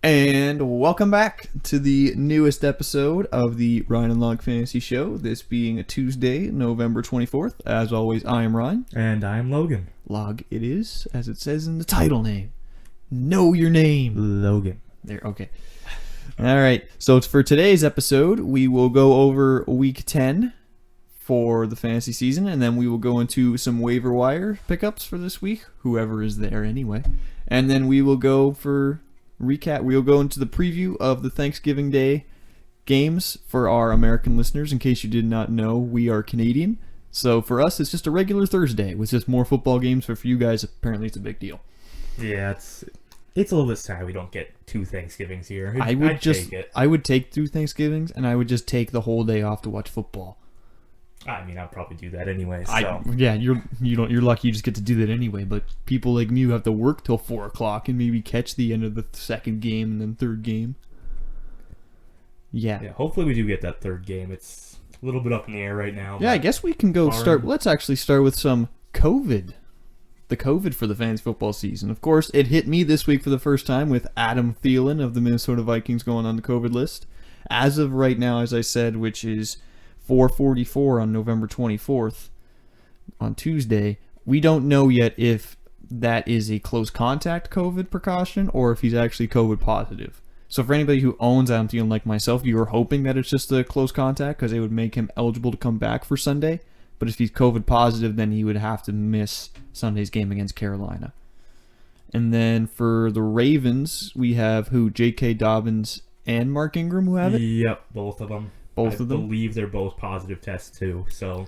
And welcome back to the newest episode of the Ryan and Log Fantasy Show, this being a Tuesday, November 24th. As always, I am Ryan. And I am Logan. Log it is, as it says in the title name. Know your name. Logan. There, okay. Alright, so for today's episode, we will go over Week 10 for the fantasy season, and then we will go into some waiver wire pickups for this week, whoever is there anyway. And then we will go for recap. We'll go into the preview of the Thanksgiving Day games for our American listeners. In case you did not know, we are Canadian. So for us, it's just a regular Thursday with just more football games. But for you guys, apparently it's a big deal. Yeah, it's a little bit sad we don't get two Thanksgivings here. I would take 2 Thanksgivings, and I would just take the whole day off to watch football. I mean, I'll probably do that anyway. So. You're lucky you just get to do that anyway. But people like me who have to work till 4 o'clock and maybe catch the end of the second game and then third game. Yeah. Hopefully we do get that third game. It's a little bit up in the air right now. Yeah, I guess we can go start. Let's actually start with some COVID. The COVID for the fantasy football season. Of course, it hit me this week for the first time with Adam Thielen of the Minnesota Vikings going on the COVID list. As of right now, as I said, which is 4:44 on November 24th, on Tuesday, we don't know yet if that is a close contact COVID precaution or if he's actually COVID positive. So for anybody who owns Adam Thielen like myself, you are hoping that it's just a close contact because it would make him eligible to come back for Sunday. But if he's COVID positive, then he would have to miss Sunday's game against Carolina. And then for the Ravens, we have J.K. Dobbins and Mark Ingram who have it? Yep, both of them. I believe they're both positive tests too, so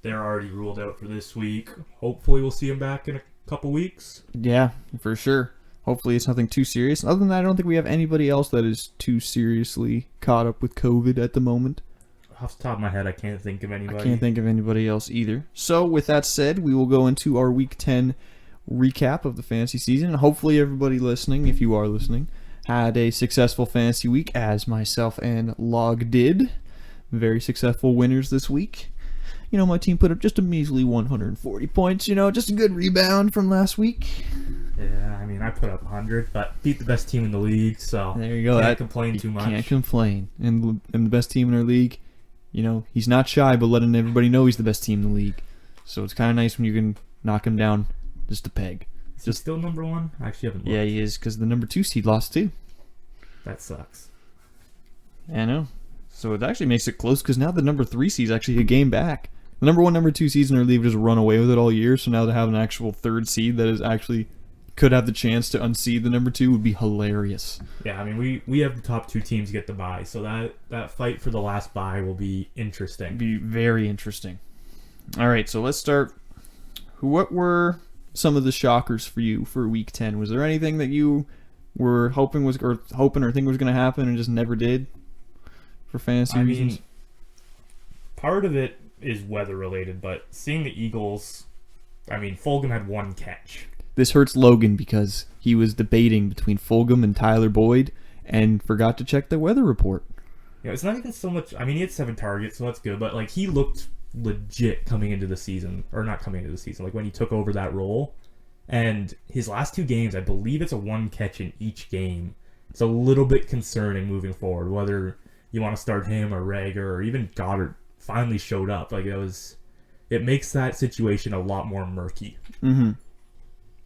they're already ruled out for this week. Hopefully we'll see them back in a couple weeks. Yeah, for sure. Hopefully it's nothing too serious. Other than that, I don't think we have anybody else that is too seriously caught up with COVID at the moment. Off the top of my head, I can't think of anybody. I can't think of anybody else either. So with that said, we will go into our Week 10 recap of the fantasy season. And hopefully everybody listening, if you are listening, had a successful fantasy week as myself and Log did. Very successful winners this week. You know, my team put up just a measly 140 points. You know, just a good rebound from last week. Yeah, I mean, I put up 100, but beat the best team in the league, so there you go. Can't complain too much. Can't complain. And the best team in our league, you know, he's not shy, but letting everybody know he's the best team in the league. So it's kind of nice when you can knock him down just a peg. Is he still number 1? I actually haven't looked. Yeah, he is, because the number 2 seed lost too. That sucks. I know. So it actually makes it close because now the number 3 seed is actually a game back. The number 1, number 2 seeds in our league just run away with it all year. So now to have an actual 3rd seed that is actually could have the chance to unseed the number 2 would be hilarious. Yeah, I mean we have the top 2 teams get the bye, so that fight for the last bye will be interesting. Be very interesting. All right, so let's start. What were some of the shockers for you for Week 10? Was there anything that you were hoping or think was going to happen and just never did? For fantasy reasons? Mean, part of it is weather related, but seeing the Eagles, I mean, Fulgham had 1 catch. This hurts Logan because he was debating between Fulgham and Tyler Boyd and forgot to check the weather report. Yeah, it's not even so much. I mean, he had 7 targets, so that's good, but like he looked legit coming into the season, or not coming into the season, like when he took over that role. And his last 2 games, I believe it's a 1 catch in each game. It's a little bit concerning moving forward, whether you want to start him or Rager or even Goddard finally showed up. Like it makes that situation a lot more murky. Mm-hmm.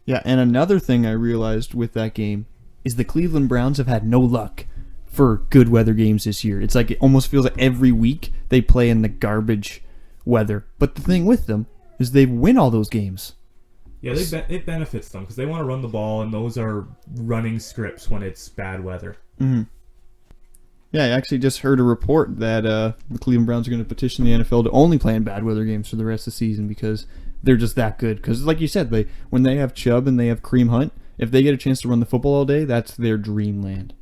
Yeah, and another thing I realized with that game is the Cleveland Browns have had no luck for good weather games this year. It's like it almost feels like every week they play in the garbage weather. But the thing with them is they win all those games. Yeah, it benefits them because they want to run the ball, and those are running scripts when it's bad weather. Mm-hmm. Yeah, I actually just heard a report that the Cleveland Browns are going to petition the NFL to only play in bad weather games for the rest of the season because they're just that good. Because like you said, when they have Chubb and they have Kareem Hunt, if they get a chance to run the football all day, that's their dreamland.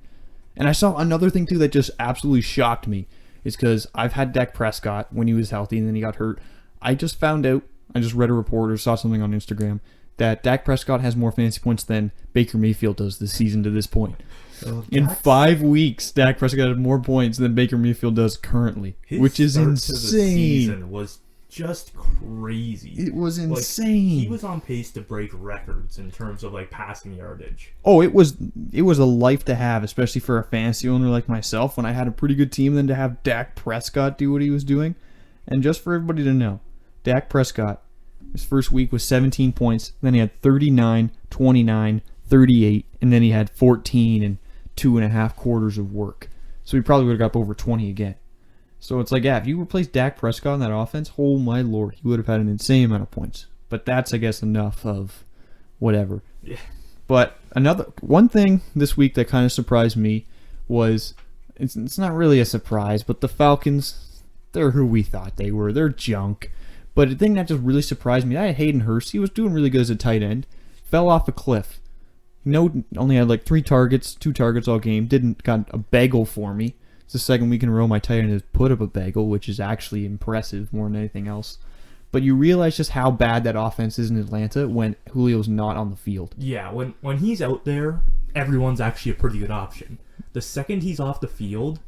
And I saw another thing, too, that just absolutely shocked me. Is because I've had Dak Prescott when he was healthy and then he got hurt. I just found out, I just read a report or saw something on Instagram, that Dak Prescott has more fantasy points than Baker Mayfield does this season to this point. In 5 weeks, Dak Prescott had more points than Baker Mayfield does currently, which is insane. His season was just crazy. It was Like, insane. he was on pace to break records in terms of like passing yardage. Oh, it was a life to have, especially for a fantasy owner like myself when I had a pretty good team. Then to have Dak Prescott do what he was doing, and just for everybody to know, Dak Prescott, his first week was 17 points. Then he had 39, 29, 38, and then he had 14 and 2.5 quarters of work. So he probably would have got up over 20 again. So it's like, yeah, if you replace Dak Prescott in that offense, oh my lord, he would have had an insane amount of points. But that's, I guess, enough of whatever. Yeah. But one thing this week that kind of surprised me was, it's not really a surprise, but the Falcons, they're who we thought they were. They're junk. But the thing that just really surprised me, I had Hayden Hurst. He was doing really good as a tight end. Fell off a cliff. Only had like 2 targets all game. Got a bagel for me. It's the second week in a row my tight end has put up a bagel, which is actually impressive more than anything else. But you realize just how bad that offense is in Atlanta when Julio's not on the field. Yeah, when he's out there, everyone's actually a pretty good option. The second he's off the field,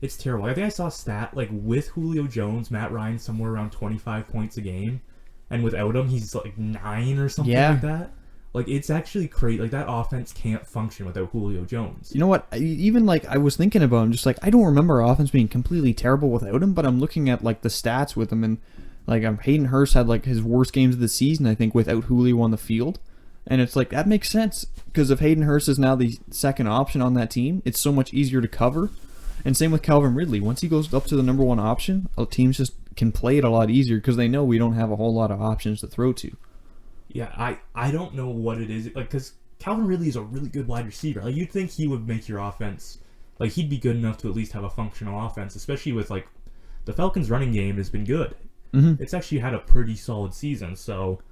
it's terrible. I think I saw a stat, like, with Julio Jones, Matt Ryan somewhere around 25 points a game, and without him, he's like 9 or something like that. Like, it's actually crazy. Like, that offense can't function without Julio Jones. You know what? Even, like, I was thinking about him, just like, I don't remember our offense being completely terrible without him, but I'm looking at, like, the stats with him, and, like, Hayden Hurst had, like, his worst games of the season, I think, without Julio on the field. And it's like, that makes sense, because if Hayden Hurst is now the second option on that team, it's so much easier to cover. And same with Calvin Ridley. Once he goes up to the number 1 option, teams just can play it a lot easier, because they know we don't have a whole lot of options to throw to. Yeah, I don't know what it is. Like, because Calvin Ridley is a really good wide receiver. Like, you'd think he would make your offense, like, he'd be good enough to at least have a functional offense, especially with, like, the Falcons' running game has been good. Mm-hmm. It's actually had a pretty solid season, so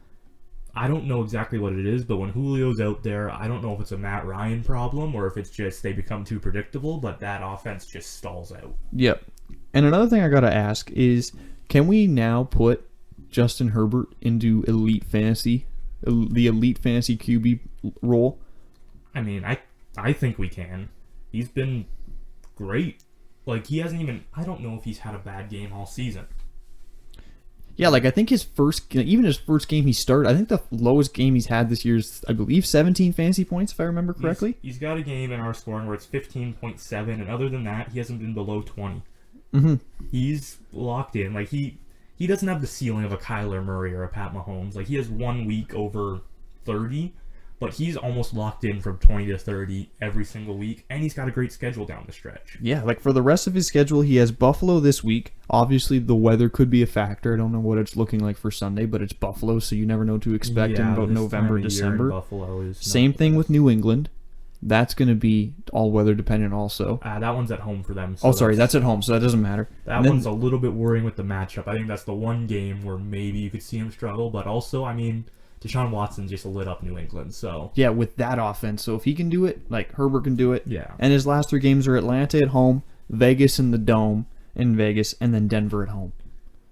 I don't know exactly what it is, but when Julio's out there, I don't know if it's a Matt Ryan problem or if it's just they become too predictable, but that offense just stalls out. Yep. And another thing I got to ask is, can we now put Justin Herbert into the elite fantasy QB role? I mean, I think we can. He's been great. Like, he hasn't even, I don't know if he's had a bad game all season. Yeah, like, I think his first game he started, I think the lowest game he's had this year is, I believe, 17 fantasy points, if I remember correctly. He's got a game in our scoring where it's 15.7, and other than that, he hasn't been below 20. Mm-hmm. He's locked in. Like, he doesn't have the ceiling of a Kyler Murray or a Pat Mahomes. Like, he has 1 week over 30, but he's almost locked in from 20 to 30 every single week, and he's got a great schedule down the stretch. Yeah, like, for the rest of his schedule, he has Buffalo this week. Obviously, the weather could be a factor. I don't know what it's looking like for Sunday, but it's Buffalo, so you never know what to expect in about November, December. Buffalo is Same thing with New England. That's going to be all weather dependent also. That one's at home for them. So that's at home, so that doesn't matter. One's a little bit worrying with the matchup. I think that's the one game where maybe you could see him struggle, but also, I mean, Deshaun Watson just lit up New England, so... Yeah, with that offense. So if he can do it, like, Herbert can do it. Yeah. And his last 3 games are Atlanta at home, Vegas in the Dome in Vegas, and then Denver at home.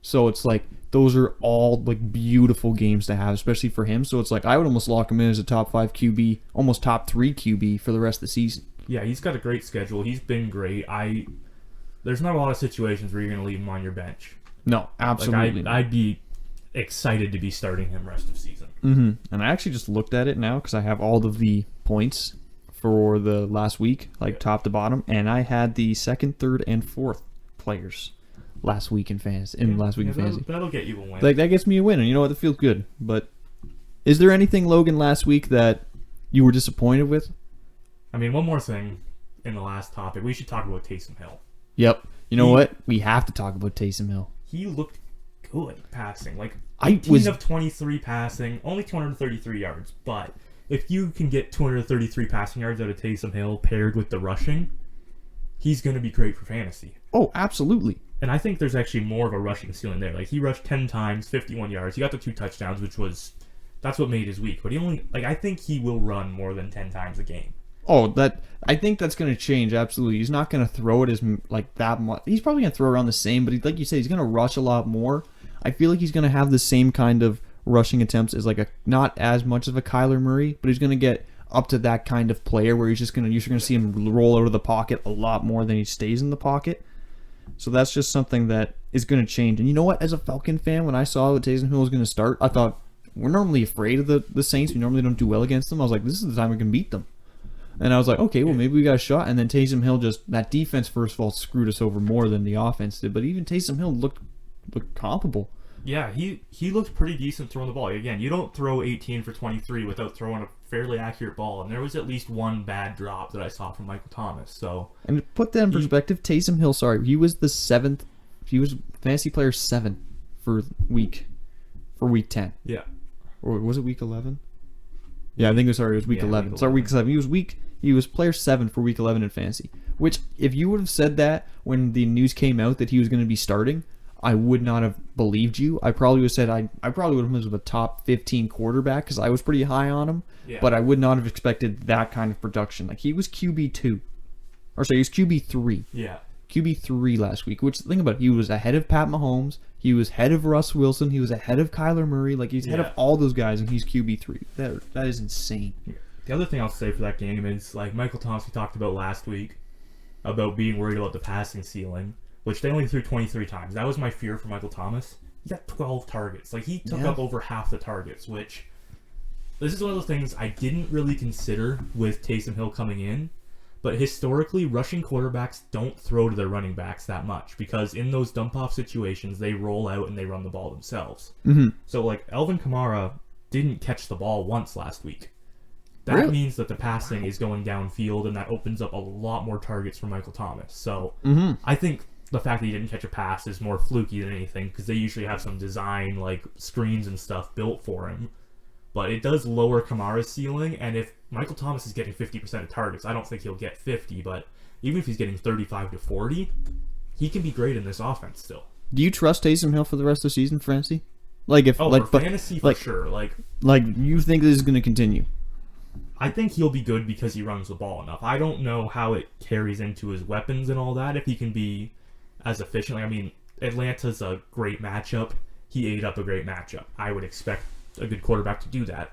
So it's like, those are all, like, beautiful games to have, especially for him. So it's like, I would almost lock him in as a top 5 QB, almost top 3 QB for the rest of the season. Yeah, he's got a great schedule. He's been great. There's not a lot of situations where you're going to leave him on your bench. No, absolutely. Like, I'd be excited to be starting him rest of season. Mm-hmm. And I actually just looked at it now because I have all of the points for the last week, like top to bottom, and I had the 2nd, 3rd, and 4th players last week in fantasy. That'll get you a win. Like, that gets me a win, and you know what? That feels good. But is there anything, Logan, last week that you were disappointed with? I mean, one more thing in the last topic. We should talk about Taysom Hill. Yep. You know what? We have to talk about Taysom Hill. He looked good passing. Like, 18 of 23 passing, only 233 yards. But if you can get 233 passing yards out of Taysom Hill paired with the rushing, he's going to be great for fantasy. Oh, absolutely. And I think there's actually more of a rushing ceiling there. Like, he rushed 10 times, 51 yards. He got the 2 touchdowns, that's what made his week. But I think he will run more than 10 times a game. Oh, I think that's going to change, absolutely. He's not going to throw it as, like, that much. He's probably going to throw around the same, but like you said, he's going to rush a lot more. I feel like he's going to have the same kind of rushing attempts as, like, not as much of a Kyler Murray, but he's going to get up to that kind of player where you're going to see him roll out of the pocket a lot more than he stays in the pocket. So that's just something that is going to change. And you know what? As a Falcon fan, when I saw that Taysom Hill was going to start, I thought, we're normally afraid of the Saints. We normally don't do well against them. I was like, this is the time we can beat them. And I was like, okay, well, maybe we got a shot. And then Taysom Hill that defense, first of all, screwed us over more than the offense did. But even Taysom Hill looked comparable. Yeah, he looked pretty decent throwing the ball. Again, you don't throw 18 for 23 without throwing a fairly accurate ball. And there was at least one bad drop that I saw from Michael Thomas. So, and to put that in perspective, Taysom Hill, he was the 7th. He was fantasy player 7 for week 10. Yeah. Or was it week 11? Yeah, I think it was week 11. Week Sorry, week 7. He was player 7 for week 11 in fantasy. Which, if you would have said that when the news came out that he was going to be starting, I would not have believed you. I probably would have said I probably would have been a top 15 quarterback because I was pretty high on him. Yeah. But I would not have expected that kind of production. Like, he was QB2. Or sorry, he was QB3. Yeah. QB3 last week. Which, think about it, he was ahead of Pat Mahomes. He was ahead of Russ Wilson. He was ahead of Kyler Murray. Like, he's ahead of all those guys, and he's QB3. That is insane. The other thing I'll say for that game is, like, Michael Thomas, we talked about last week, about being worried about the passing ceiling, which they only threw 23 times. That was my fear for Michael Thomas. He got 12 targets. Like, he took up over half the targets, which, this is one of those things I didn't really consider with Taysom Hill coming in. But historically, rushing quarterbacks don't throw to their running backs that much because in those dump-off situations, they roll out and they run the ball themselves. Mm-hmm. So, like, Alvin Kamara didn't catch the ball once last week. That means that the passing is going downfield, and that opens up a lot more targets for Michael Thomas. So, I think the fact that he didn't catch a pass is more fluky than anything because they usually have some design, like, screens and stuff built for him. But it does lower Kamara's ceiling, and if Michael Thomas is getting 50% of targets, I don't think he'll get 50, but even if he's getting 35 to 40, he can be great in this offense still. Do you trust Taysom Hill for the rest of the season for fantasy? Like, if for fantasy, for sure. Like, you think this is going to continue? I think he'll be good because he runs the ball enough. I don't know how it carries into his weapons and all that, if he can be as efficient. Like, I mean, Atlanta's a great matchup. He ate up a great matchup. I would expect a good quarterback to do that.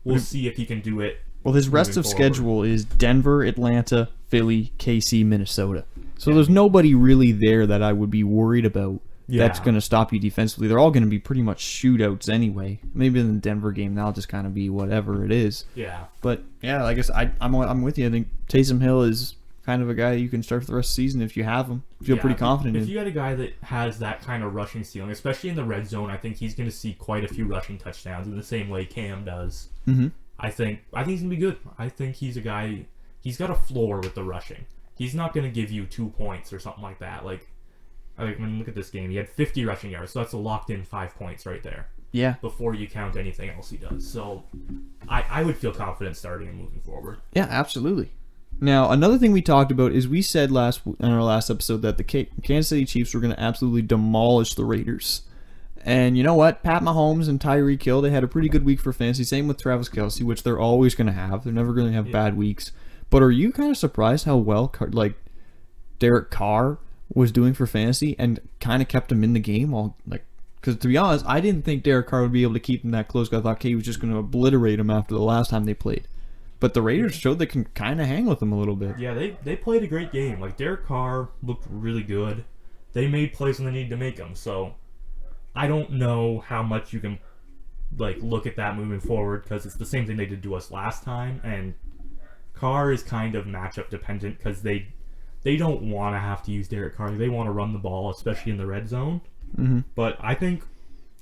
We'll see if he can do it. Well, his rest of schedule is Denver, Atlanta, Philly, KC, Minnesota. So there's nobody really there that I would be worried about that's going to stop you defensively. They're all going to be pretty much shootouts anyway. Maybe in the Denver game, that'll just kind of be whatever it is. Yeah. But, yeah, I guess I'm with you. I think Taysom Hill is kind of a guy you can start for the rest of the season if you have him. Feel pretty confident in. If you got a guy that has that kind of rushing ceiling, especially in the red zone, I think he's going to see quite a few rushing touchdowns in the same way Cam does. Mm-hmm. I think he's going to be good. I think he's a guy, he's got a floor with the rushing. He's not going to give you 2 points or something like that. Like, when you look at this game, he had 50 rushing yards, so that's a locked-in 5 points right there. Yeah. Before you count anything else he does. So, I would feel confident starting him moving forward. Yeah, absolutely. Now, another thing we talked about is we said in our last episode that the Kansas City Chiefs were going to absolutely demolish the Raiders. And you know what? Pat Mahomes and Tyreek Hill, they had a pretty good week for fantasy. Same with Travis Kelce, which they're always going to have. They're never going to have bad weeks. But are you kind of surprised how well, like, Derek Carr was doing for fantasy and kind of kept him in the game? Because to be honest, I didn't think Derek Carr would be able to keep him that close because I thought he was just going to obliterate him after the last time they played. But the Raiders showed they can kind of hang with him a little bit. Yeah, they played a great game. Like, Derek Carr looked really good. They made plays when they needed to make them. So, I don't know how much you can, like, look at that moving forward because it's the same thing they did to us last time. And Carr is kind of matchup dependent because they don't want to have to use Derek Carr. They want to run the ball, especially in the red zone. Mm-hmm. But I think,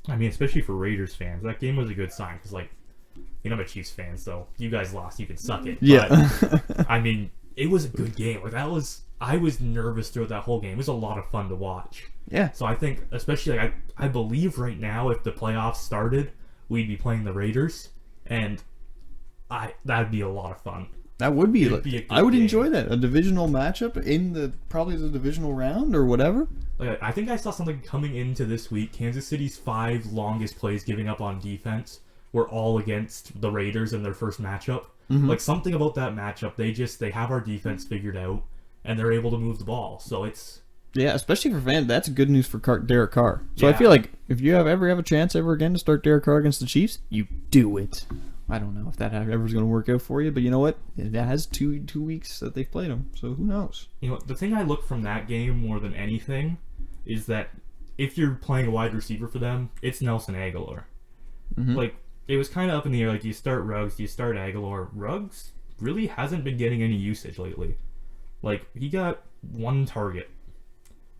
especially for Raiders fans, that game was a good sign because, like, I'm a Chiefs fan, so you guys lost. You can suck it. Yeah. But, it was a good game. Like, I was nervous throughout that whole game. It was a lot of fun to watch. Yeah. So I think, especially, like, I believe right now, if the playoffs started, we'd be playing the Raiders, and that'd be a lot of fun. That would be. I would game. enjoy that. A divisional matchup in probably the divisional round or whatever. Like, I think I saw something coming into this week. Kansas City's 5 longest plays giving up on defense were all against the Raiders in their first matchup. Mm-hmm. Like, something about that matchup, they have our defense figured out, and they're able to move the ball. So it's... Yeah, especially for fans, that's good news for Derek Carr. So I feel like if you ever have a chance ever again to start Derek Carr against the Chiefs, you do it. I don't know if that ever's going to work out for you, but you know what? It has two weeks that they've played him, so who knows? You know, the thing I look from that game more than anything is that if you're playing a wide receiver for them, it's Nelson Aguilar. Mm-hmm. Like, it was kind of up in the air. Like, do you start Ruggs? Do you start Aguilar? Ruggs really hasn't been getting any usage lately. Like, he got 1 target.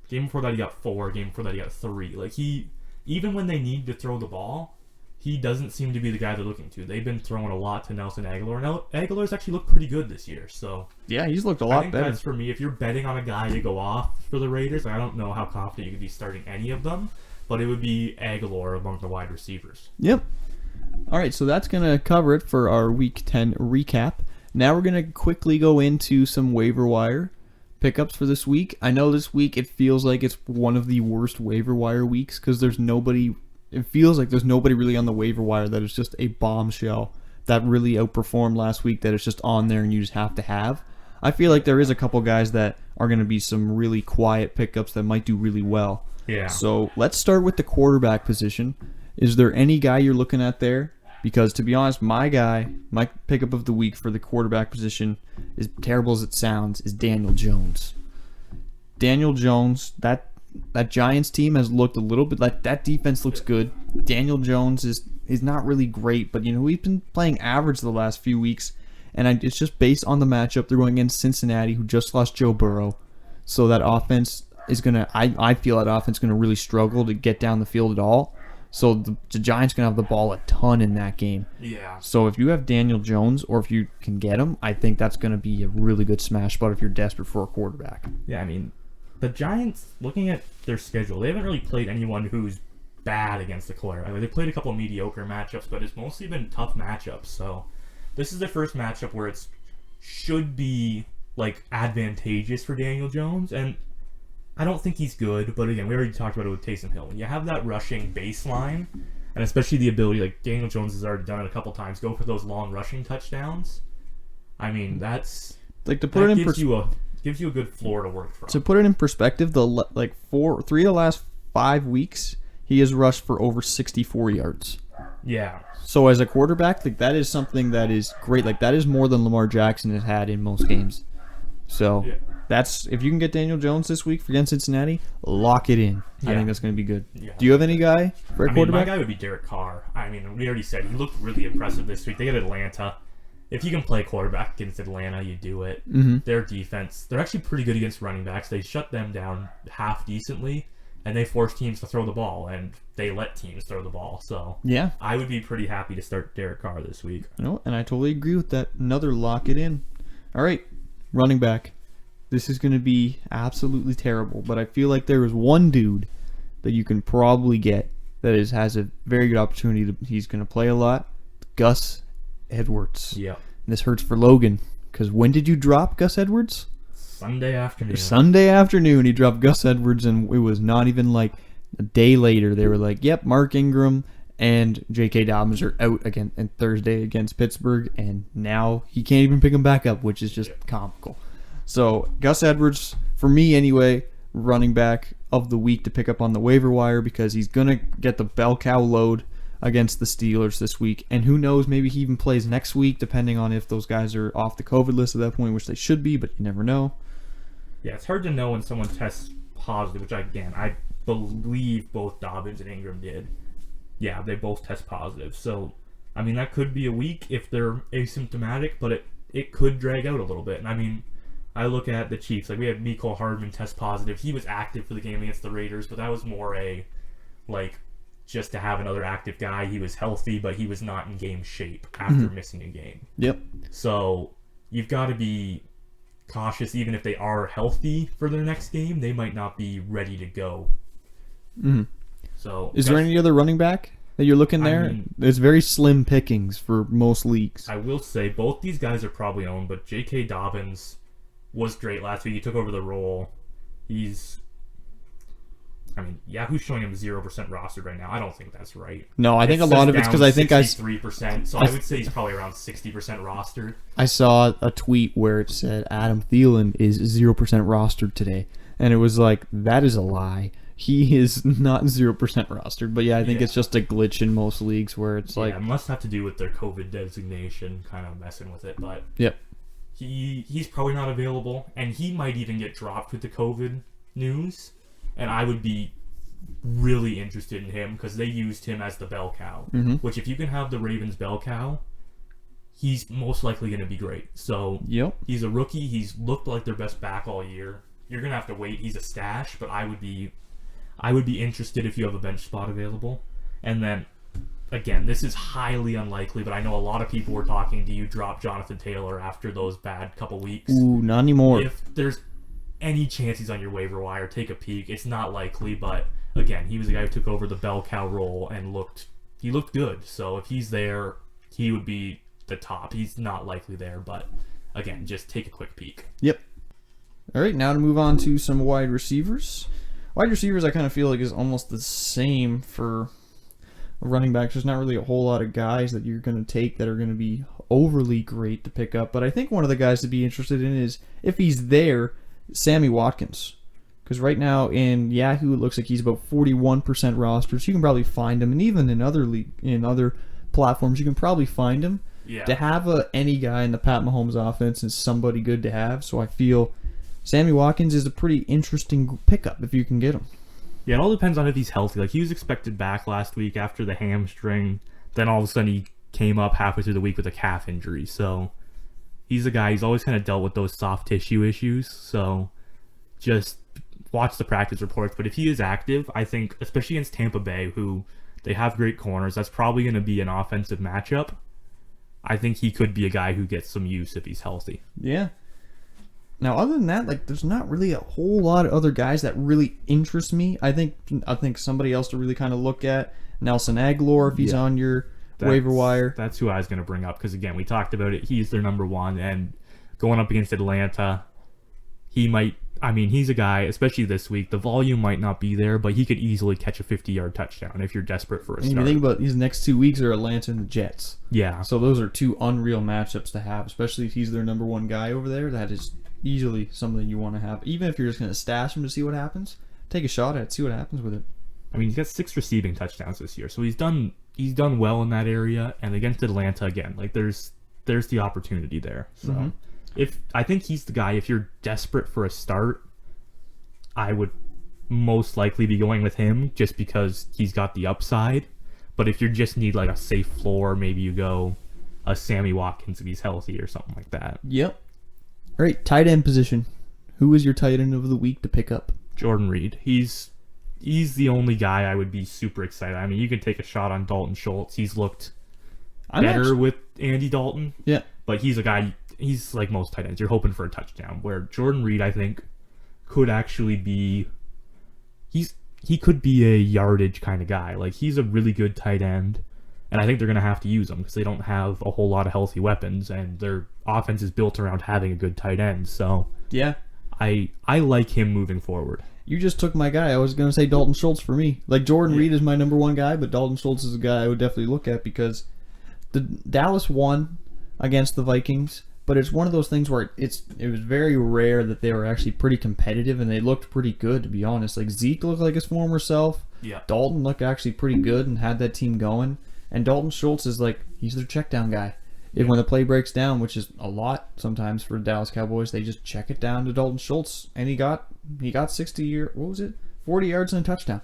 Game before that, he got 4. Game before that, he got 3. Like, even when they need to throw the ball, he doesn't seem to be the guy they're looking to. They've been throwing a lot to Nelson Aguilar. Now, Aguilar's actually looked pretty good this year. So yeah, he's looked a lot better. That's for me. If you're betting on a guy to go off for the Raiders, I don't know how confident you could be starting any of them, but it would be Aguilar among the wide receivers. Yep. All right, so that's going to cover it for our Week 10 recap. Now we're going to quickly go into some waiver wire pickups for this week. I know this week it feels like it's one of the worst waiver wire weeks because there's nobody. It feels like there's nobody really on the waiver wire that is just a bombshell that really outperformed last week that is just on there and you just have to have. I feel like there is a couple guys that are going to be some really quiet pickups that might do really well. Yeah. So let's start with the quarterback position. Is there any guy you're looking at there? Because to be honest, my pickup of the week for the quarterback position, as terrible as it sounds, is Daniel Jones. Daniel Jones, that Giants team has looked a little bit like that defense looks good. Daniel Jones is not really great, but he's been playing average the last few weeks, and it's just based on the matchup. They're going against Cincinnati, who just lost Joe Burrow, so that offense is gonna. I feel that offense is gonna really struggle to get down the field at all. So the Giants gonna have the ball a ton in that game. Yeah. So if you have Daniel Jones, or if you can get him, I think that's gonna be a really good smash spot if you're desperate for a quarterback. Yeah, I mean, the Giants, looking at their schedule, they haven't really played anyone who's bad against the Colts. I mean, they played a couple of mediocre matchups, but it's mostly been tough matchups. So this is their first matchup where it should be like advantageous for Daniel Jones, and I don't think he's good. But again, we already talked about it with Taysom Hill. When you have that rushing baseline, and especially the ability, like Daniel Jones has already done it a couple times, go for those long rushing touchdowns. I mean, that's like to put it in gives you a good floor to work from. To put it in perspective, 3 of the last 5 weeks, he has rushed for over 64 yards. Yeah. So as a quarterback, that is something that is great. That is more than Lamar Jackson has had in most games. So that's if you can get Daniel Jones this week against Cincinnati, lock it in. I think that's going to be good. Yeah. Do you have any guy for a quarterback? My guy would be Derek Carr. I mean, we already said he looked really impressive this week. They get Atlanta. If you can play quarterback against Atlanta, you do it. Mm-hmm. Their defense, they're actually pretty good against running backs. They shut them down half decently, and they force teams to throw the ball, and they let teams throw the ball. So yeah, I would be pretty happy to start Derek Carr this week. No, and I totally agree with that. Another lock it in. All right, running back. This is going to be absolutely terrible, but I feel like there is one dude that you can probably get that has a very good opportunity. He's going to play a lot. Gus Edwards. Yeah. And this hurts for Logan, because when did you drop Gus Edwards? Sunday afternoon. Sunday afternoon, he dropped Gus Edwards, and it was not even like a day later. They were like, yep, Mark Ingram and J.K. Dobbins are out again on Thursday against Pittsburgh, and now he can't even pick him back up, which is just comical. So Gus Edwards, for me anyway, running back of the week to pick up on the waiver wire, because he's going to get the bell cow load against the Steelers this week, and who knows, maybe he even plays next week, depending on if those guys are off the COVID list at that point, which they should be, but you never know. Yeah, it's hard to know when someone tests positive, which I believe both Dobbins and Ingram did. Yeah, they both test positive. So, I mean, that could be a week if they're asymptomatic, but it could drag out a little bit. And I mean, I look at the Chiefs, like we had Mecole Hardman test positive. He was active for the game against the Raiders, but that was more just to have another active guy. He was healthy, but he was not in game shape after missing a game. Yep. So you've got to be cautious. Even if they are healthy for their next game, they might not be ready to go. Mm-hmm. So is there any other running back that you're looking there? I mean, there's very slim pickings for most leagues. I will say both these guys are probably owned, but J.K. Dobbins was great last week. He took over the role. Yahoo's showing him 0% rostered right now. I don't think that's right. No, I think a lot of it's because I think 63%. So I would say he's probably around 60% rostered. I saw a tweet where it said Adam Thielen is 0% rostered today, and it was like, that is a lie. he is not 0% rostered. But yeah, I think it's just a glitch in most leagues where it's like... it must have to do with their COVID designation kind of messing with it. But Yep. he's probably not available, and he might even get dropped with the COVID news, and I would be really interested in him because they used him as the bell cow, which if you can have the Ravens bell cow, he's most likely going to be great. So he's a rookie. He's looked like their best back all year. You're going to have to wait. He's a stash, but I would be interested if you have a bench spot available. And then, again, this is highly unlikely, but I know a lot of people were talking, do you drop Jonathan Taylor after those bad couple weeks? Ooh, not anymore. If there's any chance he's on your waiver wire, take a peek. It's not likely, but again, he was the guy who took over the bell cow role and looked good. So if he's there, he would be the top. He's not likely there, but again, just take a quick peek. Yep. All right, now to move on to some wide receivers. Wide receivers, I kind of feel like is almost the same for running backs. There's not really a whole lot of guys that you're going to take that are going to be overly great to pick up. But I think one of the guys to be interested in is, if he's there, Sammy Watkins. Because right now in Yahoo, it looks like he's about 41% rostered. So you can probably find him. And even in other platforms, you can probably find him. Yeah. To have any guy in the Pat Mahomes offense is somebody good to have. So I feel Sammy Watkins is a pretty interesting pickup if you can get him. Yeah, it all depends on if he's healthy. Like, he was expected back last week after the hamstring. Then all of a sudden he came up halfway through the week with a calf injury. So he's a guy, he's always kind of dealt with those soft tissue issues. So just watch the practice reports. But if he is active, I think, especially against Tampa Bay, who they have great corners, that's probably going to be an offensive matchup. I think he could be a guy who gets some use if he's healthy. Yeah. Now, other than that, like, there's not really a whole lot of other guys that really interest me. I think somebody else to really kind of look at, Nelson Aguilar, if he's on your waiver wire. That's who I was going to bring up because, again, we talked about it. He's their number one, and going up against Atlanta, he's a guy, especially this week, the volume might not be there, but he could easily catch a 50-yard touchdown if you're desperate for a start. And you think about these next 2 weeks are Atlanta and the Jets. Yeah. So those are two unreal matchups to have, especially if he's their number one guy over there. That is easily something you want to have. Even if you're just going to stash him to see what happens, take a shot at it, see what happens with it. I mean, he's got 6 receiving touchdowns this year, so he's done well in that area. And against Atlanta, again, like there's the opportunity there. So I think he's the guy, if you're desperate for a start, I would most likely be going with him just because he's got the upside. But if you just need like a safe floor, maybe you go a Sammy Watkins if he's healthy or something like that. Yep. All right, tight end position. Who is your tight end of the week to pick up? Jordan Reed. He's the only guy I would be super excited. I mean, you can take a shot on Dalton Schultz. He's looked better with Andy Dalton. Yeah. But he's a guy, he's like most tight ends. You're hoping for a touchdown. Where Jordan Reed, I think, could actually be... He could be a yardage kind of guy. Like, he's a really good tight end. And I think they're going to have to use him because they don't have a whole lot of healthy weapons. And their offense is built around having a good tight end. So, yeah, I like him moving forward. You just took my guy. I was going to say Dalton Schultz for me. Like, Jordan Reed is my number one guy, but Dalton Schultz is a guy I would definitely look at because the Dallas won against the Vikings, but it's one of those things where it was very rare that they were actually pretty competitive, and they looked pretty good, to be honest. Like, Zeke looked like his former self. Yeah. Dalton looked actually pretty good and had that team going. And Dalton Schultz is like, he's their check down guy. When the play breaks down, which is a lot sometimes for the Dallas Cowboys, they just check it down to Dalton Schultz, and he got 40 yards and a touchdown.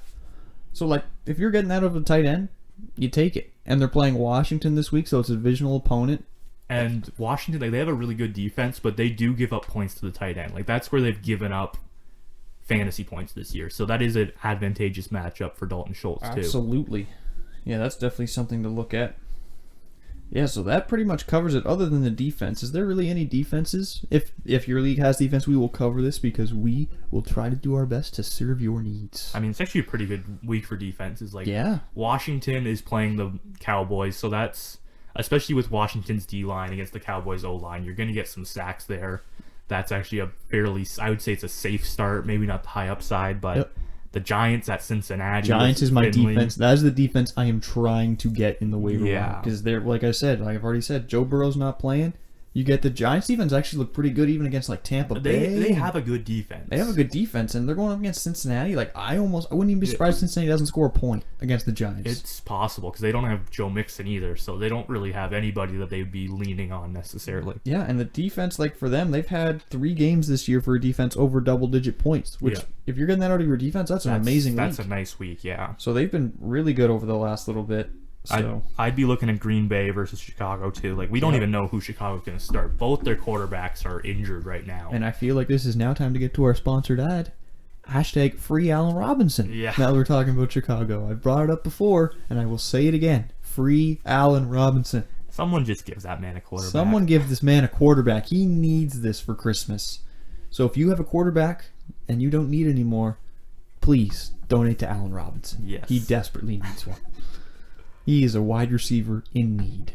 So, like, if you're getting that over the tight end, you take it. And they're playing Washington this week, so it's a divisional opponent. And Washington, like, they have a really good defense, but they do give up points to the tight end. Like, that's where they've given up fantasy points this year. So that is an advantageous matchup for Dalton Schultz, too. Absolutely. Yeah, that's definitely something to look at. Yeah, so that pretty much covers it. Other than the defense, is there really any defenses? If your league has defense, we will cover this because we will try to do our best to serve your needs. I mean, it's actually a pretty good week for defenses. Like, yeah. Washington is playing the Cowboys, so that's, especially with Washington's D-line against the Cowboys O-line, you're going to get some sacks there. That's actually a fairly, I would say it's a safe start, maybe not the high upside, but... Yep. The Giants at Cincinnati. Giants is my defense. That is the defense I am trying to get in the waiver wire. Because they're, like I said, like I've already said, Joe Burrow's not playing. You get the Giants defense actually look pretty good even against like Tampa Bay. They have a good defense. They have a good defense, and they're going up against Cincinnati. Like I wouldn't even be surprised if Cincinnati doesn't score a point against the Giants. It's possible because they don't have Joe Mixon either, so they don't really have anybody that they'd be leaning on necessarily. Yeah, and the defense, like for them, they've had 3 games this year for a defense over double-digit points. Which, if you're getting that out of your defense, that's an amazing week. That's a nice week, yeah. So they've been really good over the last little bit. So I'd be looking at Green Bay versus Chicago too. Like we don't even know who Chicago's going to start. Both their quarterbacks are injured right now. And I feel like this is now time to get to our sponsored ad. Hashtag free Allen Robinson. Yeah. Now that we're talking about Chicago. I've brought it up before, and I will say it again. Free Allen Robinson. Someone just gives that man a quarterback. Someone give this man a quarterback. He needs this for Christmas. So if you have a quarterback and you don't need any more, please donate to Allen Robinson. Yes. He desperately needs one. He is a wide receiver in need.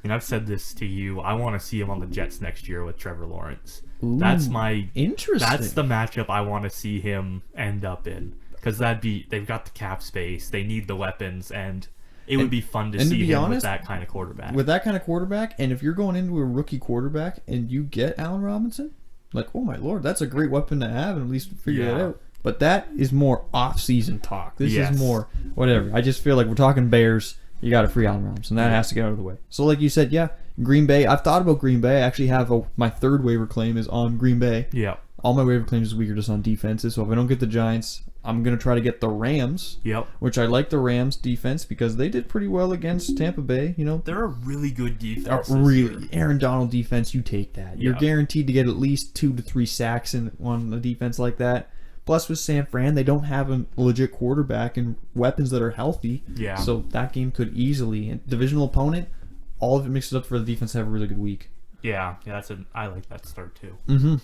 And I've said this to you. I want to see him on the Jets next year with Trevor Lawrence. Ooh, That's interesting. That's the matchup I want to see him end up in. Because they've got the cap space. They need the weapons, and it would be fun to see him with that kind of quarterback. With that kind of quarterback, and if you're going into a rookie quarterback and you get Allen Robinson, like, oh my lord, that's a great weapon to have, and at least figure that out. But that is more off-season talk. This is more whatever. I just feel like we're talking Bears. You got a free Allen Robinson. That has to get out of the way. So like you said, Green Bay. I've thought about Green Bay. I actually have my third waiver claim is on Green Bay. Yeah. All my waiver claims this week are just on defenses. So if I don't get the Giants, I'm going to try to get the Rams. Yep. Which I like the Rams defense because they did pretty well against Tampa Bay. You know, they're a really good defense. Aaron Donald defense. You take that. You're guaranteed to get at least 2 to 3 sacks on a defense like that. Plus, with San Fran, they don't have a legit quarterback and weapons that are healthy. Yeah. So that game could easily, divisional opponent, all of it mixes up for the defense to have a really good week. Yeah, I like that start too. Mm-hmm.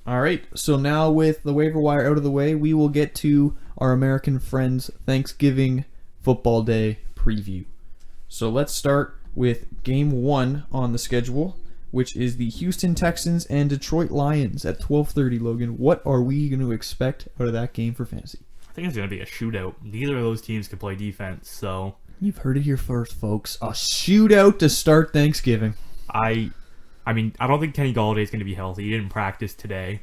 All right. So now with the waiver wire out of the way, we will get to our American friends' Thanksgiving Football Day preview. So let's start with Game 1 on the schedule, which is the Houston Texans and Detroit Lions at 12:30. Logan, what are we going to expect out of that game for fantasy? I think it's going to be a shootout. Neither of those teams can play defense, so... You've heard it here first, folks. A shootout to start Thanksgiving. I mean, I don't think Kenny Galladay is going to be healthy. He didn't practice today.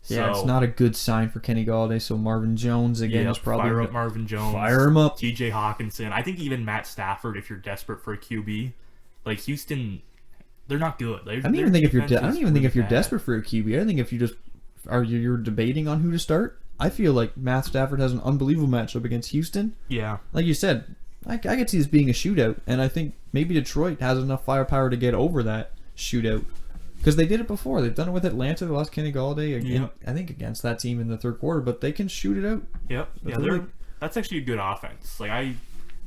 Yeah, it's not a good sign for Kenny Galladay, so Marvin Jones, again, is probably... Fire up Marvin Jones. Fire him up. TJ Hawkinson. I think even Matt Stafford, if you're desperate for a QB. Like, Houston... They're not good. I don't even think if you're desperate for a QB. I think if you just you're debating on who to start. I feel like Matt Stafford has an unbelievable matchup against Houston. Yeah, like you said, I could see this being a shootout, and I think maybe Detroit has enough firepower to get over that shootout because they did it before. They've done it with Atlanta. They lost Kenny Galladay again. I think against that team in the third quarter, but they can shoot it out. Yep. That's actually a good offense. Like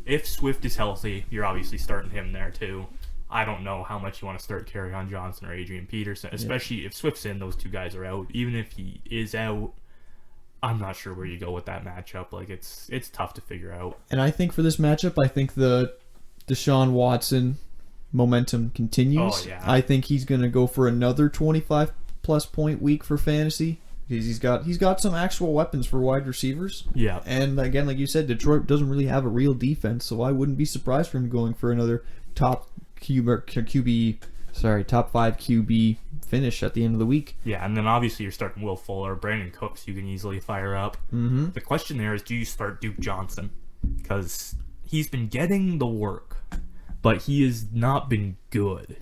if Swift is healthy, you're obviously starting him there too. I don't know how much you want to start Kerryon Johnson or Adrian Peterson, especially if Swift's in, those two guys are out. Even if he is out, I'm not sure where you go with that matchup. Like it's tough to figure out. And I think for this matchup, I think the Deshaun Watson momentum continues. Oh, yeah. I think he's going to go for another 25-plus point week for fantasy. He's got some actual weapons for wide receivers. Yeah. And again, like you said, Detroit doesn't really have a real defense, so I wouldn't be surprised for him going for another top 5 QB finish at the end of the week. Yeah, and then obviously you're starting Will Fuller, Brandon Cooks you can easily fire up. Mm-hmm. The question there is, do you start Duke Johnson? Because he's been getting the work, but he has not been good.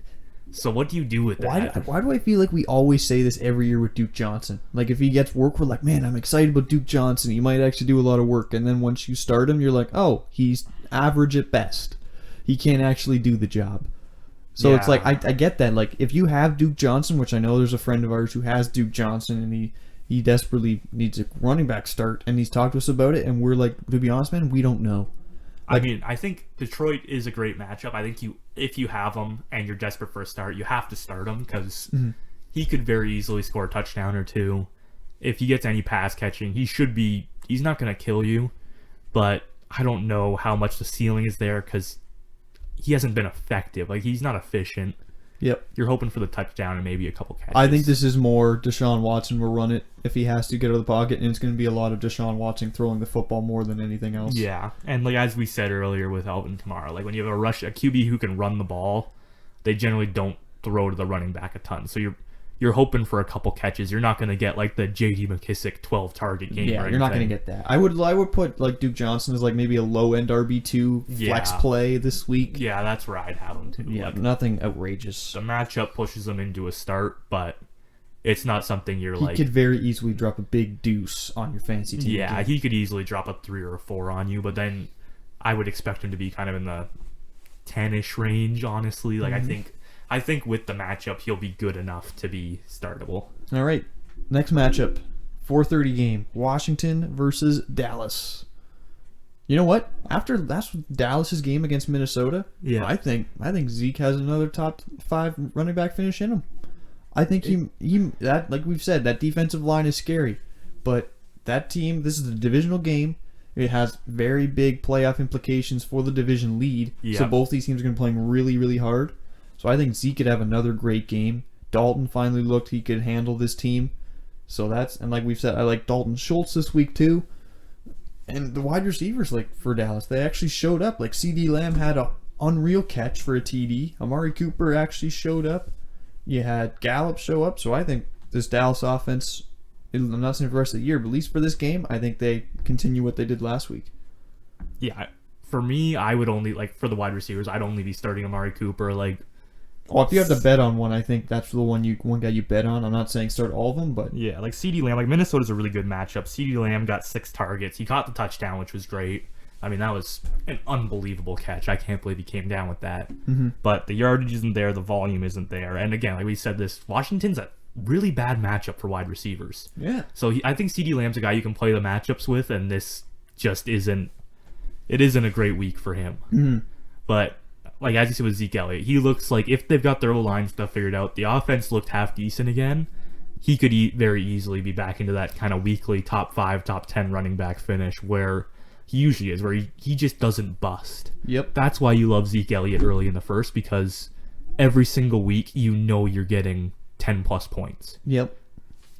So what do you do with that? Why do I feel like we always say this every year with Duke Johnson? Like if he gets work, we're like, man, I'm excited about Duke Johnson. He might actually do a lot of work. And then once you start him, you're like, oh, he's average at best. He can't actually do the job. So it's like, I get that. Like, if you have Duke Johnson, which I know there's a friend of ours who has Duke Johnson, and he desperately needs a running back start, and he's talked to us about it, and we're like, to be honest, man, we don't know. Like, I mean, I think Detroit is a great matchup. I think if you have him and you're desperate for a start, you have to start him, because he could very easily score a touchdown or two. If he gets any pass catching, he's not going to kill you, but I don't know how much the ceiling is there, because he hasn't been effective. Like, he's not efficient. Yep. You're hoping for the touchdown and maybe a couple catches. I think this is more Deshaun Watson will run it if he has to get out of the pocket, and it's going to be a lot of Deshaun Watson throwing the football more than anything else. Yeah, and like as we said earlier with Alvin Kamara, like when you have a QB who can run the ball, they generally don't throw to the running back a ton. So you're hoping for a couple catches. You're not going to get like the J.D. McKissic 12 target game. Yeah, you're not going to get that. I would put like Duke Johnson as like maybe a low end RB2 flex play this week. Yeah, that's where I'd have him too. Yeah, like, nothing outrageous. The matchup pushes him into a start, but it's not something He could very easily drop a big deuce on your fantasy team. Yeah, he could easily drop a 3 or a 4 on you, but then I would expect him to be kind of in the 10-ish range, honestly. Like, I think with the matchup, he'll be good enough to be startable. All right, next matchup, 4:30 game, Washington versus Dallas. You know what? After Dallas's game against Minnesota, I think Zeke has another top 5 running back finish in him. I think that, like we've said, that defensive line is scary, but that team, this is a divisional game. It has very big playoff implications for the division lead. Yeah. So both these teams are going to be playing really, really hard. So I think Zeke could have another great game. Dalton finally looked he could handle this team. So and like we've said, I like Dalton Schultz this week too. And the wide receivers, like for Dallas, they actually showed up. Like CeeDee Lamb had an unreal catch for a TD. Amari Cooper actually showed up. You had Gallup show up. So I think this Dallas offense, I'm not saying for the rest of the year, but at least for this game, I think they continue what they did last week. Yeah, for me, I would only, like, for the wide receivers, I'd only be starting Amari Cooper. Like, well, if you have to bet on one, I think that's the one guy you bet on. I'm not saying start all of them, but yeah, like CeeDee Lamb, like Minnesota's a really good matchup. CeeDee Lamb got 6 targets. He caught the touchdown, which was great. I mean, that was an unbelievable catch. I can't believe he came down with that. But the yardage isn't there, the volume isn't there, and again, like we said, this Washington's a really bad matchup for wide receivers. Yeah. So I think CeeDee Lamb's a guy you can play the matchups with, and this just isn't. It isn't a great week for him. But like as you said with Zeke Elliott, he looks like if they've got their O-line stuff figured out, the offense looked half decent again. He could very easily be back into that kind of weekly top 5, top 10 running back finish where he usually is, where he just doesn't bust. Yep. That's why you love Zeke Elliott early in the first, because every single week you know you're getting 10 plus points. Yep.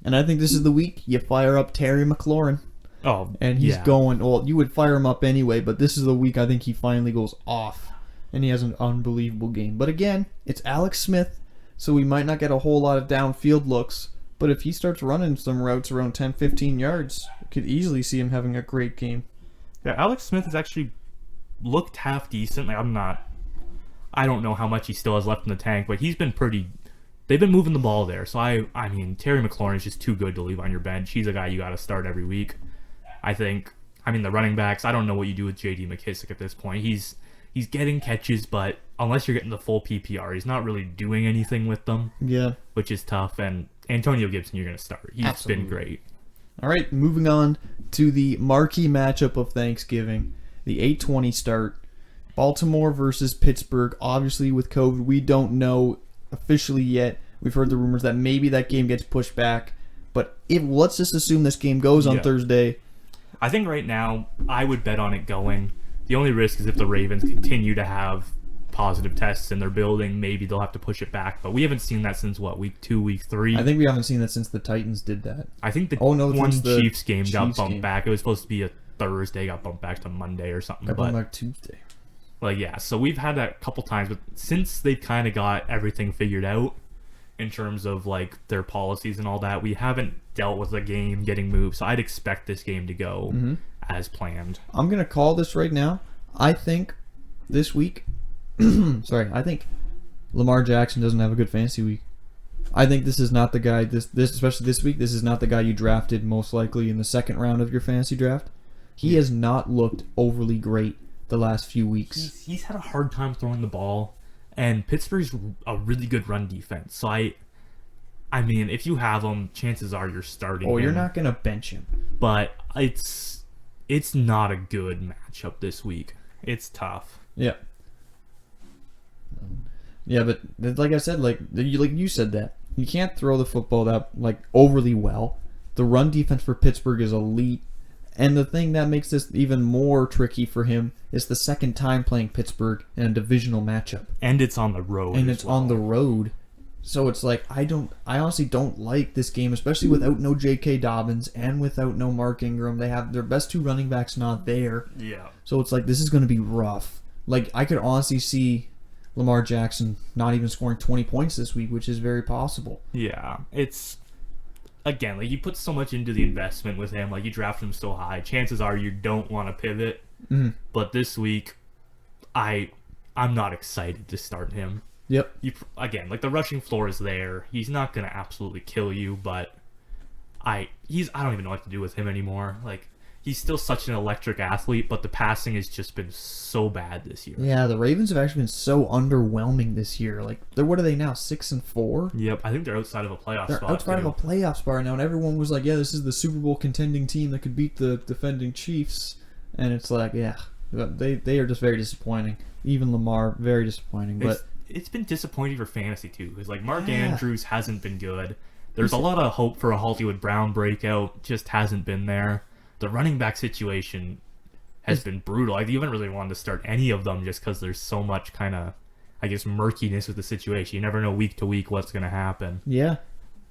And I think this is the week you fire up Terry McLaurin. Oh, and he's going, well, you would fire him up anyway, but this is the week I think he finally goes off. And he has an unbelievable game. But again, it's Alex Smith, so we might not get a whole lot of downfield looks. But if he starts running some routes around 10, 15 yards, you could easily see him having a great game. Yeah, Alex Smith has actually looked half decent. Like, I don't know how much he still has left in the tank, but he's been they've been moving the ball there. So I mean, Terry McLaurin is just too good to leave on your bench. He's a guy you got to start every week. The running backs, I don't know what you do with J.D. McKissic at this point. He's getting catches, but unless you're getting the full PPR, he's not really doing anything with them. Yeah. Which is tough. And Antonio Gibson, you're going to start. He's been great. All right, moving on to the marquee matchup of Thanksgiving, the 8:20 start. Baltimore versus Pittsburgh. Obviously, with COVID, we don't know officially yet. We've heard the rumors that maybe that game gets pushed back. But let's just assume this game goes on Thursday. I think right now, I would bet on it going. The only risk is if the Ravens continue to have positive tests in their building, maybe they'll have to push it back. But we haven't seen that since, week 2, week 3? I think we haven't seen that since the Titans did that. I think the Chiefs game got bumped back. It was supposed to be a Thursday, got bumped back to Monday or something. Got bumped back Tuesday. Well, yeah, so we've had that a couple times, but since they've kind of got everything figured out in terms of like their policies and all that, we haven't dealt with the game getting moved. So I'd expect this game to go as planned. I'm going to call this right now. I think this week, I think Lamar Jackson doesn't have a good fantasy week. I think this is not the guy, this especially this week, this is not the guy you drafted most likely in the second round of your fantasy draft. He has not looked overly great the last few weeks. He's had a hard time throwing the ball, and Pittsburgh's a really good run defense. So I mean, if you have him, chances are you're starting him. You're not going to bench him. But it's not a good matchup this week. It's tough. Yeah. Yeah, but like I said, like you said that. You can't throw the football that overly well. The run defense for Pittsburgh is elite. And the thing that makes this even more tricky for him is the second time playing Pittsburgh in a divisional matchup. And it's on the road. On the road. So it's like, I honestly don't like this game, especially without no J.K. Dobbins and without no Mark Ingram. They have their best 2 running backs not there. Yeah. So it's like, this is going to be rough. Like, I could honestly see Lamar Jackson not even scoring 20 points this week, which is very possible. Yeah, it's again like you put so much into the investment with him, like you draft him so high. Chances are you don't want to pivot. Mm-hmm. But this week, I'm not excited to start him. Yep. Again, like the rushing floor is there. He's not gonna absolutely kill you, but I don't even know what to do with him anymore. Like he's still such an electric athlete, but the passing has just been so bad this year. Yeah, the Ravens have actually been so underwhelming this year. Like, what are they now? 6-4. Yep, I think they're outside of a playoff They're spot. outside of a playoff spot right now, and everyone was like, "Yeah, this is the Super Bowl contending team that could beat the defending Chiefs." And it's like, yeah, they are just very disappointing. Even Lamar, very disappointing. But it's been disappointing for fantasy too, because like Mark Andrews hasn't been good. There's a lot of hope for a Hollywood Brown breakout, just hasn't been there. The running back situation has been brutal. I haven't really wanted to start any of them just because there's so much kind of, I guess, murkiness with the situation. You never know week to week what's going to happen. Yeah.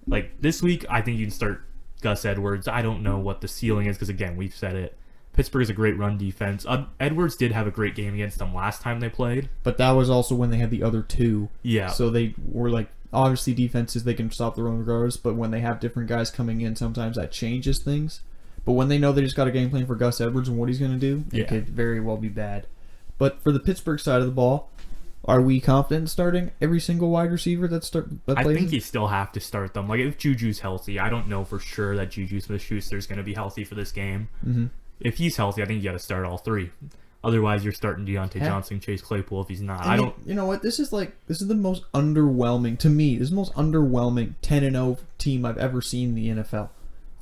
Like this week, I think you can start Gus Edwards. I don't know what the ceiling is because, again, we've said it. Pittsburgh is a great run defense. Edwards did have a great game against them last time they played. But that was also when they had the other two. Yeah. So they were like, obviously defenses, they can stop the run regardless, but when they have different guys coming in, sometimes that changes things. But when they know they just got a game plan for Gus Edwards and what he's going to do, it could very well be bad. But for the Pittsburgh side of the ball, are we confident in starting every single wide receiver that plays? I think you still have to start them. Like if Juju's healthy, I don't know for sure that Juju Smith-Schuster's going to be healthy for this game. Mm-hmm. If he's healthy, I think you got to start all three. Otherwise, you're starting Deontay Johnson, Chase Claypool if he's not. And I don't. You know what? This is the most underwhelming to me. This is the most underwhelming 10-0 team I've ever seen in the NFL.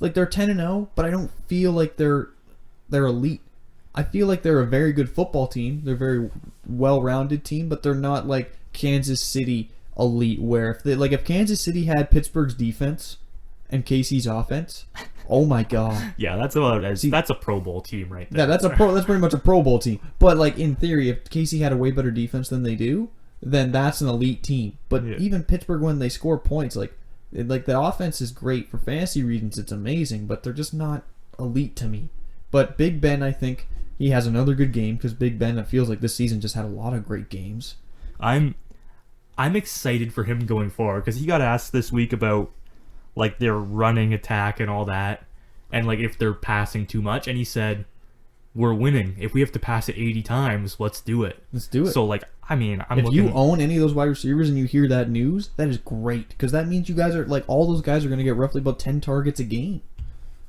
Like they're 10-0, but I don't feel like they're elite. I feel like they're a very good football team. They're a very well-rounded team, but they're not like Kansas City elite. Where if Kansas City had Pittsburgh's defense and KC's offense, oh my god. Yeah, that's a Pro Bowl team right there. Yeah, that's pretty much a Pro Bowl team. But like in theory, if KC had a way better defense than they do, then that's an elite team. But even Pittsburgh, when they score points, like the offense is great for fantasy reasons. It's amazing, but they're just not elite to me. But Big Ben, I think he has another good game because Big Ben, it feels like this season just had a lot of great games. I'm excited for him going forward because he got asked this week about like their running attack and all that, and like if they're passing too much, and he said, "We're winning. If we have to pass it 80 times, let's do it." Let's do it. So like, I mean, if you own any of those wide receivers and you hear that news, that is great because that means you guys are like all those guys are going to get roughly about 10 targets a game.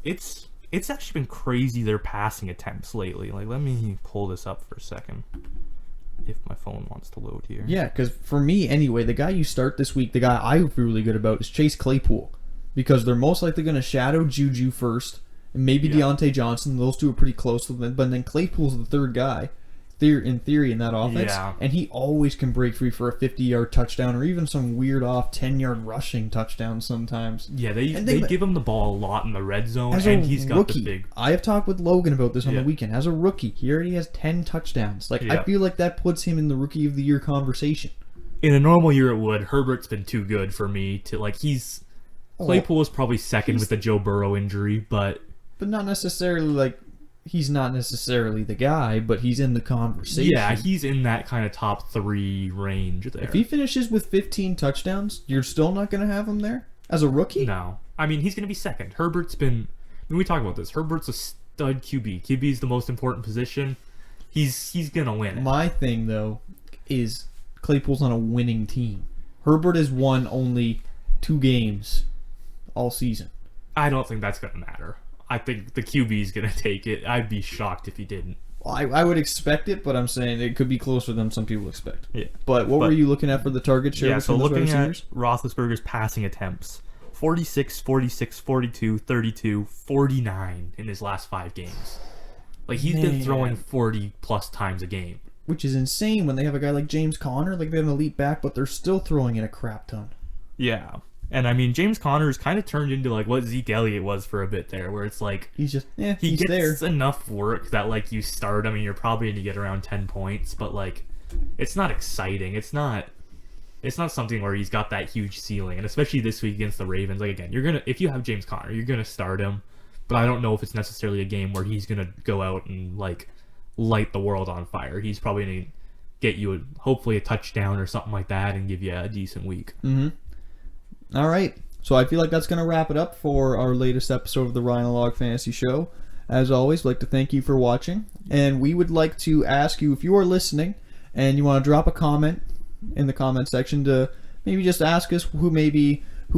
It's actually been crazy their passing attempts lately. Like, let me pull this up for a second. If my phone wants to load here. Yeah, because for me anyway, the guy you start this week, the guy I feel really good about is Chase Claypool. Because they're most likely going to shadow Juju first, and maybe Deontay Johnson. Those two are pretty close to them. But then Claypool's the third guy, in theory, in that offense. Yeah. And he always can break free for a 50-yard touchdown or even some weird off 10-yard rushing touchdown sometimes. Yeah, they give him the ball a lot in the red zone, and he's got rookie, the big... I have talked with Logan about this on the weekend. As a rookie, he already has 10 touchdowns. Like I feel like that puts him in the Rookie of the Year conversation. In a normal year, it would. Herbert's been too good for me to... Like, Claypool is probably second with the Joe Burrow injury, but not necessarily like he's not necessarily the guy, but he's in the conversation. Yeah, he's in that kind of top 3 range there. If he finishes with 15 touchdowns, you're still not going to have him there as a rookie? No. I mean, he's going to be second. Herbert's been... When we talk about this, Herbert's a stud QB. QB's the most important position. He's going to win it. My thing, though, is Claypool's on a winning team. Herbert has won only 2 games all season. I don't think that's going to matter. I think the QB is going to take it. I'd be shocked if he didn't. Well, I would expect it, but I'm saying it could be closer than some people expect. Yeah. But what were you looking at for the target share? Yeah, so looking at Roethlisberger's passing attempts, 46, 46, 42, 32, 49 in his last 5 games. Like, he's been throwing 40-plus times a game. Which is insane when they have a guy like James Conner. Like, they have an elite back, but they're still throwing in a crap ton. Yeah. And I mean, James Conner's kind of turned into like what Zeke Elliott was for a bit there, where it's like he's just he gets there. enough work that like you start him and you're probably going to get around 10 points, but like it's not exciting. It's not something where he's got that huge ceiling, and especially this week against the Ravens. Like again, if you have James Conner, you're gonna start him, but I don't know if it's necessarily a game where he's gonna go out and like light the world on fire. He's probably gonna get you hopefully a touchdown or something like that and give you a decent week. All right. So I feel like that's going to wrap it up for our latest episode of the Ryan Log Fantasy Show. As always, I'd like to thank you for watching. And we would like to ask you, if you are listening and you want to drop a comment in the comment section, to maybe just ask us who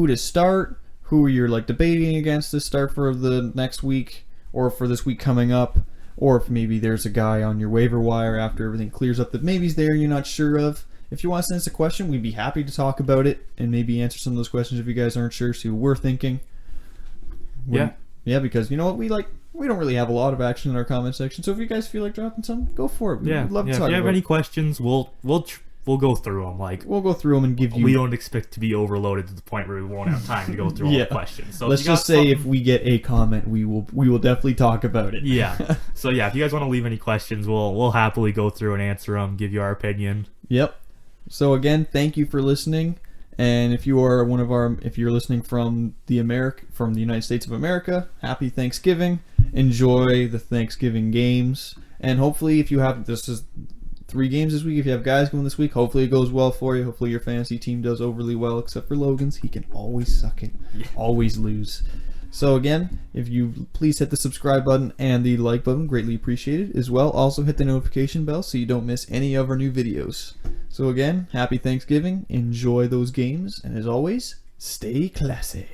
to start, who you're like debating against to start for the next week or for this week coming up, or if maybe there's a guy on your waiver wire after everything clears up that maybe he's there and you're not sure of. If you want to send us a question, we'd be happy to talk about it and maybe answer some of those questions if you guys aren't sure, see what we're thinking. Yeah, because you know what, we don't really have a lot of action in our comment section, so if you guys feel like dropping something, go for it. We'd love to talk about it. If you have any questions, we'll go through them. We'll go through them and give you... We don't expect to be overloaded to the point where we won't have time to go through all the questions. So let's just say if we get a comment, we will definitely talk about it. Yeah. So yeah, if you guys want to leave any questions, we'll happily go through and answer them, give you our opinion. Yep. So again, thank you for listening. And if you are if you're listening from the United States of America, happy Thanksgiving. Enjoy the Thanksgiving games. And hopefully this is 3 games this week. If you have guys going this week, hopefully it goes well for you. Hopefully your fantasy team does overly well, except for Logan's. He can always suck it. Always lose. So again, if you please hit the subscribe button and the like button, greatly appreciated as well. Also hit the notification bell so you don't miss any of our new videos. So again, happy Thanksgiving. Enjoy those games. And as always, stay classy.